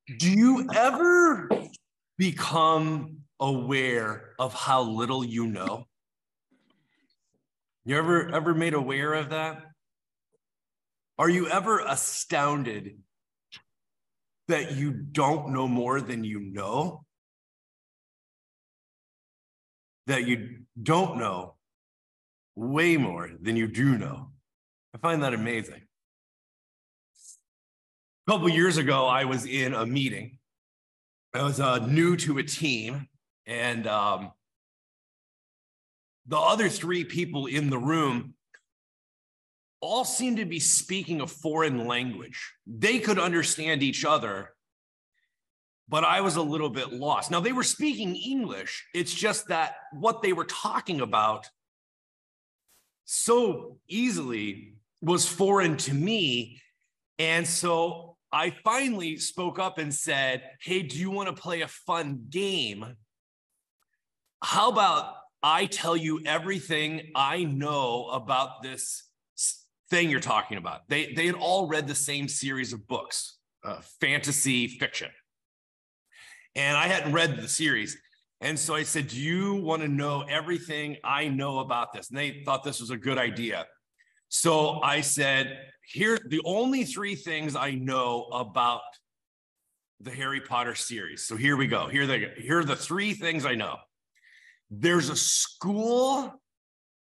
Do you ever become aware of how little you know? You ever made aware of that? Are you ever astounded that you don't know more than you know? That you don't know way more than you do know? I find that amazing. A couple of years ago, I was in a meeting. I was new to a team, and the other three people in the room all seemed to be speaking a foreign language. They could understand each other, but I was a little bit lost. Now, they were speaking English. It's just that what they were talking about so easily was foreign to me. And so I finally spoke up and said, hey, do you want to play a fun game? How about I tell you everything I know about this thing you're talking about? They had all read the same series of books, fantasy fiction. And I hadn't read the series. And so I said, do you want to know everything I know about this? And they thought this was a good idea. So I said, here, the only three things I know about the Harry Potter series. So here we go. Here are the three things I know. There's a school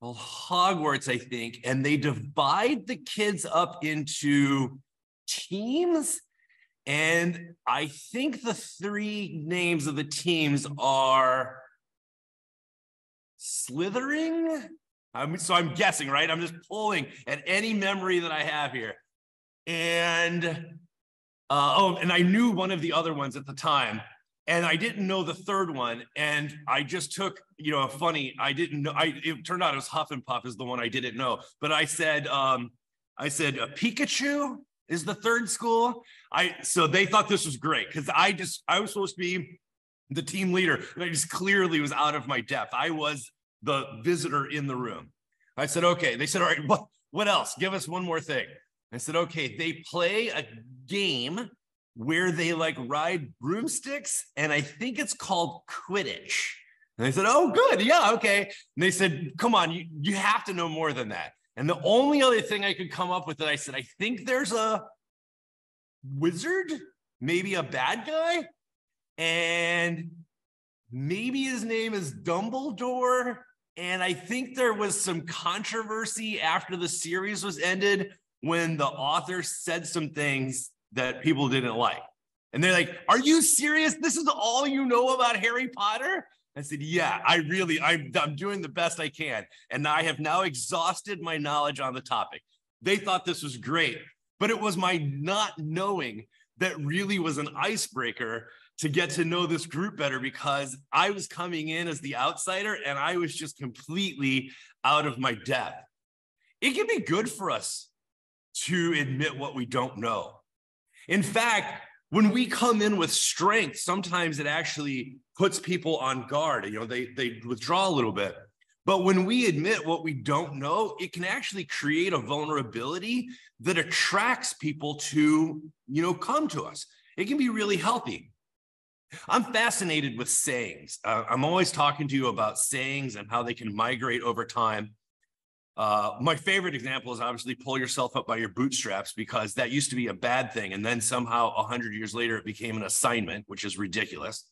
called Hogwarts, I think, and they divide the kids up into teams. And I think the three names of the teams are Slytherin. So I'm guessing, right? I'm just pulling at any memory that I have here. And and I knew one of the other ones at the time, and I didn't know the third one. And I just took, I didn't know. It turned out it was Huff and Puff is the one I didn't know. But I said Pikachu is the third school. So they thought this was great because I was supposed to be the team leader, and I just clearly was out of my depth. I was the visitor in the room. I said, okay. They said, all right, what else? Give us one more thing. I said, okay, they play a game where they ride broomsticks, and I think it's called Quidditch. And I said, oh, good. Yeah, okay. And they said, come on, you have to know more than that. And the only other thing I could come up with that I said, I think there's a wizard, maybe a bad guy, and maybe his name is Dumbledore. And I think there was some controversy after the series was ended when the author said some things that people didn't like. And they're like, are you serious? This is all you know about Harry Potter? I said, yeah, I'm doing the best I can. And I have now exhausted my knowledge on the topic. They thought this was great, but it was my not knowing that really was an icebreaker to get to know this group better, because I was coming in as the outsider and I was just completely out of my depth. It can be good for us to admit what we don't know. In fact, when we come in with strength, sometimes it actually puts people on guard. They withdraw a little bit. But when we admit what we don't know, it can actually create a vulnerability that attracts people to, come to us. It can be really healthy. I'm fascinated with sayings. I'm always talking to you about sayings and how they can migrate over time. My favorite example is obviously pull yourself up by your bootstraps, because that used to be a bad thing. And then somehow 100 years later, it became an assignment, which is ridiculous.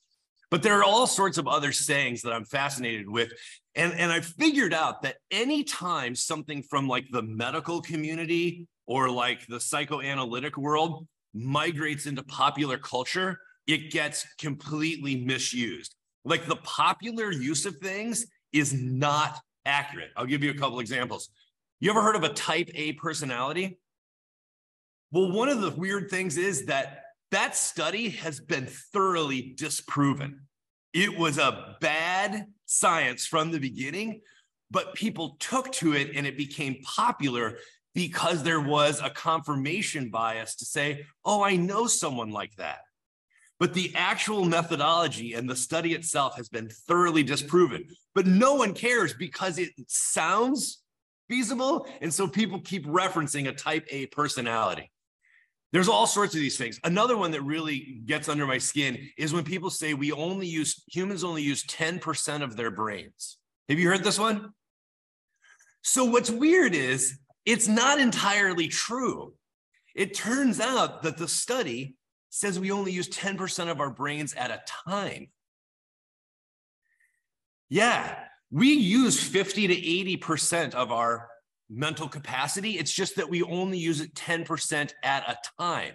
But there are all sorts of other sayings that I'm fascinated with. And I figured out that anytime something from the medical community or the psychoanalytic world migrates into popular culture, it gets completely misused. The popular use of things is not accurate. I'll give you a couple examples. You ever heard of a type A personality? Well, one of the weird things is that study has been thoroughly disproven. It was a bad science from the beginning, but people took to it and it became popular because there was a confirmation bias to say, oh, I know someone like that. But the actual methodology and the study itself has been thoroughly disproven. But no one cares because it sounds feasible. And so people keep referencing a type A personality. There's all sorts of these things. Another one that really gets under my skin is when people say humans only use 10% of their brains. Have you heard this one? So what's weird is it's not entirely true. It turns out that the study says we only use 10% of our brains at a time. Yeah, we use 50 to 80% of our mental capacity. It's just that we only use it 10% at a time.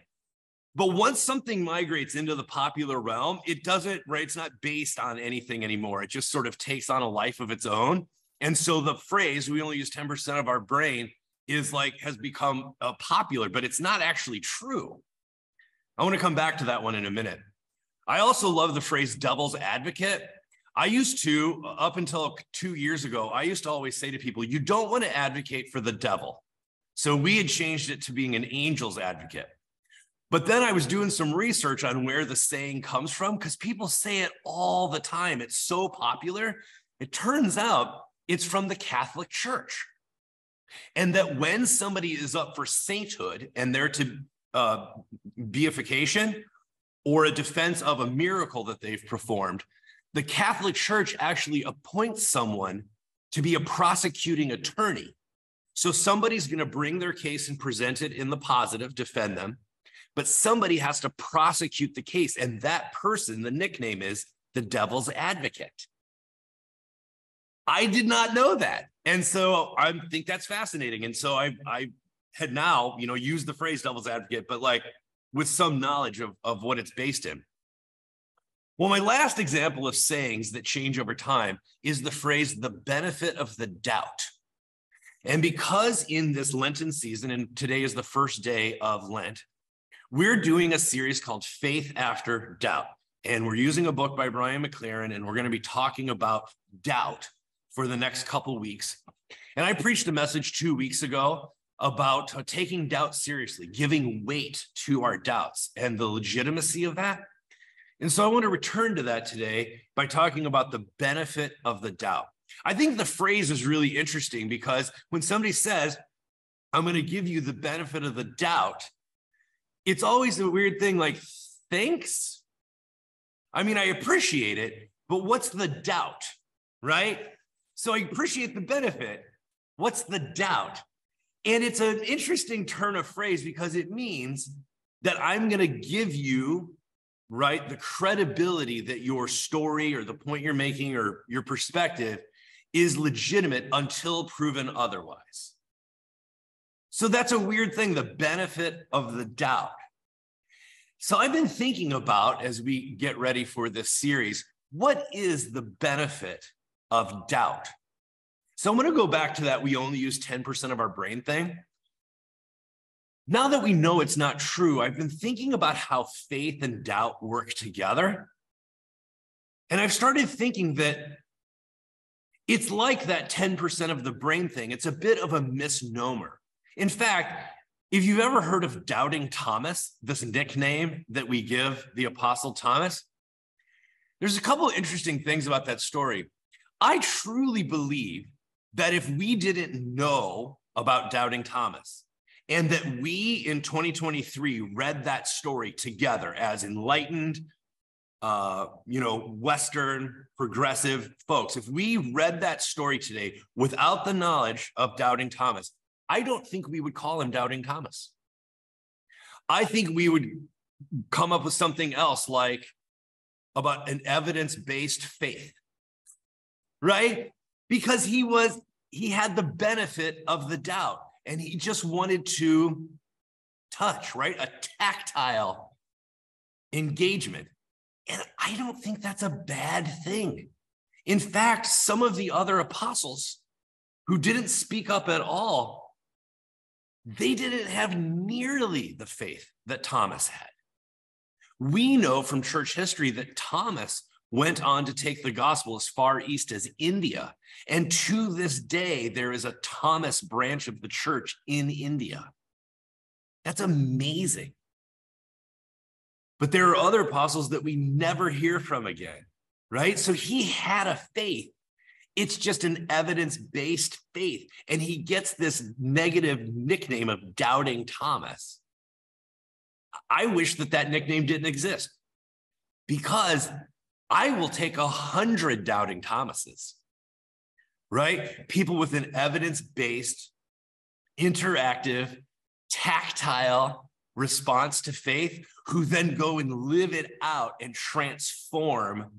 But once something migrates into the popular realm, it doesn't, right? It's not based on anything anymore. It just sort of takes on a life of its own. And so the phrase, we only use 10% of our brain, has become popular, but it's not actually true. I want to come back to that one in a minute. I also love the phrase devil's advocate. I used to, up until 2 years ago, I used to always say to people, you don't want to advocate for the devil. So we had changed it to being an angel's advocate. But then I was doing some research on where the saying comes from, because people say it all the time. It's so popular. It turns out it's from the Catholic Church. And that when somebody is up for sainthood and they're to beatification or a defense of a miracle that they've performed, the Catholic Church actually appoints someone to be a prosecuting attorney. So somebody's going to bring their case and present it in the positive, defend them, but somebody has to prosecute the case. And that person, the nickname is the devil's advocate. I did not know that. And so I think that's fascinating. And so I had now, used the phrase devil's advocate, but with some knowledge of what it's based in. Well, my last example of sayings that change over time is the phrase, the benefit of the doubt. And because in this Lenten season, and today is the first day of Lent, we're doing a series called Faith After Doubt. And we're using a book by Brian McLaren, and we're going to be talking about doubt for the next couple weeks. And I preached a message 2 weeks ago about taking doubt seriously, giving weight to our doubts and the legitimacy of that. And so I want to return to that today by talking about the benefit of the doubt. I think the phrase is really interesting because when somebody says, I'm going to give you the benefit of the doubt, it's always a weird thing like, thanks? I mean, I appreciate it, but what's the doubt, right? So I appreciate the benefit. What's the doubt? And it's an interesting turn of phrase because it means that I'm going to give you, right, the credibility that your story or the point you're making or your perspective is legitimate until proven otherwise. So that's a weird thing, the benefit of the doubt. So I've been thinking about, as we get ready for this series, what is the benefit of doubt? So I'm going to go back to that we only use 10% of our brain thing. Now that we know it's not true, I've been thinking about how faith and doubt work together. And I've started thinking that it's like that 10% of the brain thing. It's a bit of a misnomer. In fact, if you've ever heard of Doubting Thomas, this nickname that we give the Apostle Thomas, there's a couple of interesting things about that story. I truly believe that if we didn't know about Doubting Thomas, and that we in 2023 read that story together as enlightened, Western progressive folks, if we read that story today without the knowledge of Doubting Thomas, I don't think we would call him Doubting Thomas. I think we would come up with something else like about an evidence-based faith, right? Because he had the benefit of the doubt. And he just wanted to touch, right? A tactile engagement. And I don't think that's a bad thing. In fact, some of the other apostles who didn't speak up at all, they didn't have nearly the faith that Thomas had. We know from church history that Thomas went on to take the gospel as far east as India. And to this day, there is a Thomas branch of the church in India. That's amazing. But there are other apostles that we never hear from again, right? So he had a faith. It's just an evidence-based faith. And he gets this negative nickname of Doubting Thomas. I wish that nickname didn't exist, because I will take 100 doubting Thomases, right? People with an evidence-based, interactive, tactile response to faith, who then go and live it out and transform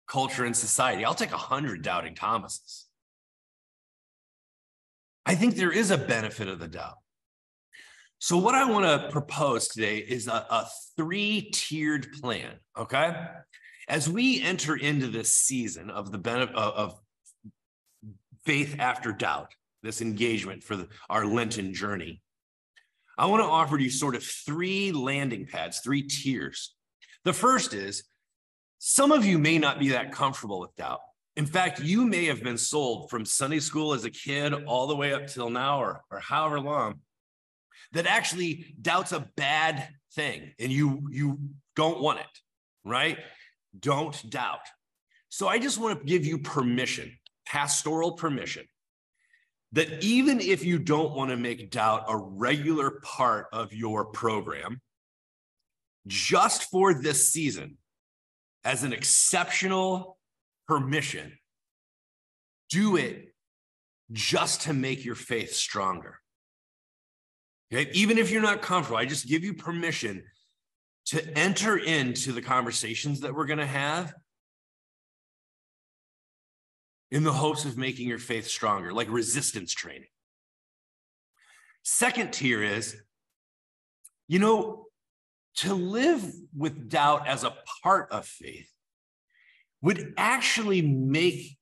culture and society. I'll take 100 doubting Thomases. I think there is a benefit of the doubt. So what I want to propose today is a 3-tiered plan, okay? As we enter into this season of the benefit of faith after doubt, this engagement for our Lenten journey, I want to offer you sort of 3 landing pads, 3 tiers. The first is, some of you may not be that comfortable with doubt. In fact, you may have been sold from Sunday school as a kid all the way up till now, or however long, that actually doubt's a bad thing and you don't want it, right? Don't doubt. So I just want to give you permission, pastoral permission, that even if you don't want to make doubt a regular part of your program, just for this season, as an exceptional permission, do it just to make your faith stronger. Okay? Even if you're not comfortable, I just give you permission to enter into the conversations that we're going to have in the hopes of making your faith stronger, like resistance training. Second tier is, to live with doubt as a part of faith would actually make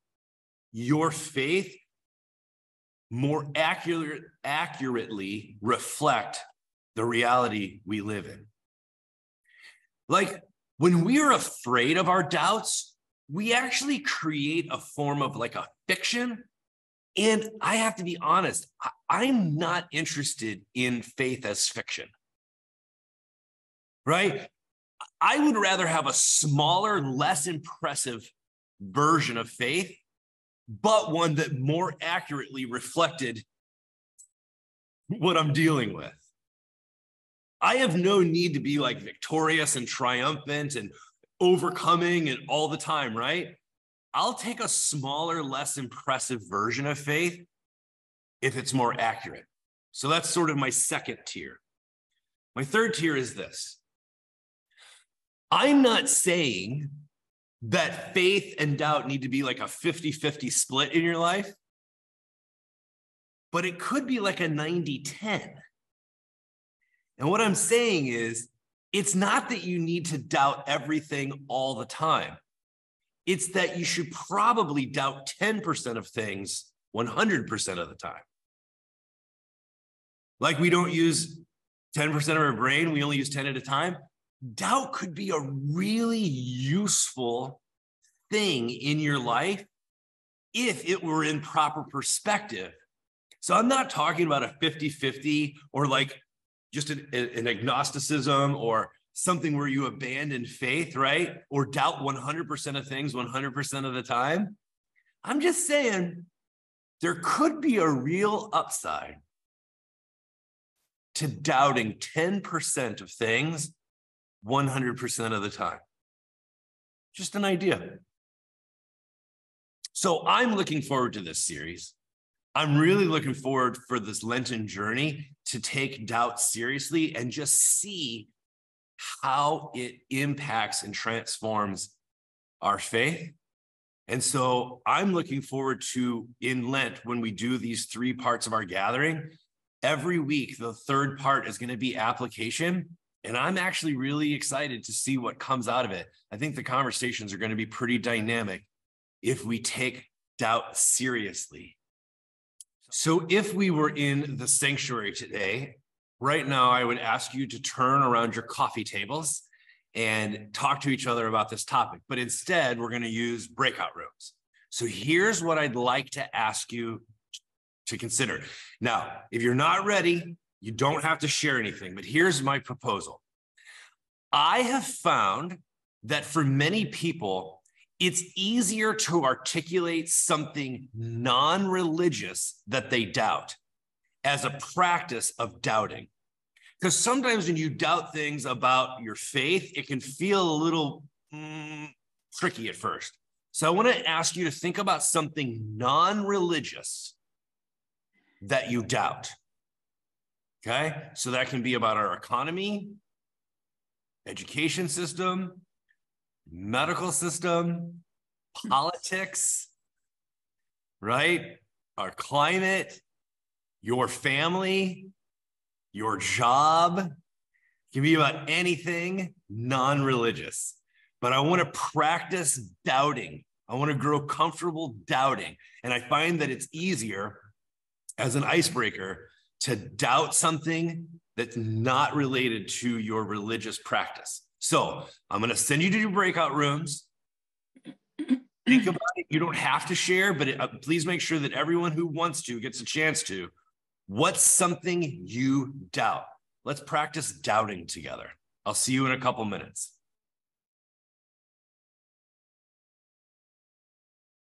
your faith more accurately reflect the reality we live in. Like, when we are afraid of our doubts, we actually create a form of like a fiction. And I have to be honest, I'm not interested in faith as fiction, right? I would rather have a smaller, less impressive version of faith, but one that more accurately reflected what I'm dealing with. I have no need to be like victorious and triumphant and overcoming and all the time, right? I'll take a smaller, less impressive version of faith if it's more accurate. So that's sort of my second tier. My third tier is this. I'm not saying that faith and doubt need to be like a 50-50 split in your life, but it could be like a 90-10. And what I'm saying is, it's not that you need to doubt everything all the time. It's that you should probably doubt 10% of things 100% of the time. Like, we don't use 10% of our brain, we only use 10 at a time. Doubt could be a really useful thing in your life if it were in proper perspective. So I'm not talking about a 50-50 or like just an agnosticism or something where you abandon faith, right? Or doubt 100% of things 100% of the time. I'm just saying there could be a real upside to doubting 10% of things 100% of the time. Just an idea. So I'm looking forward to this series. I'm really looking forward for this Lenten journey to take doubt seriously and just see how it impacts and transforms our faith. And so I'm looking forward to, in Lent, when we do these 3 parts of our gathering, every week, the third part is going to be application. And I'm actually really excited to see what comes out of it. I think the conversations are going to be pretty dynamic if we take doubt seriously. So if we were in the sanctuary today, right now, I would ask you to turn around your coffee tables and talk to each other about this topic. But instead, we're going to use breakout rooms. So here's what I'd like to ask you to consider. Now, if you're not ready, you don't have to share anything, but here's my proposal. I have found that for many people, it's easier to articulate something non-religious that they doubt as a practice of doubting. Because sometimes when you doubt things about your faith, it can feel a little tricky at first. So I want to ask you to think about something non-religious that you doubt. Okay? So that can be about our economy, education system, medical system, politics, right? Our climate, your family, your job. It can be about anything non-religious. But I want to practice doubting. I want to grow comfortable doubting. And I find that it's easier as an icebreaker to doubt something that's not related to your religious practice. So I'm going to send you to your breakout rooms. Think about it. You don't have to share, but please make sure that everyone who wants to gets a chance to. What's something you doubt? Let's practice doubting together. I'll see you in a couple minutes.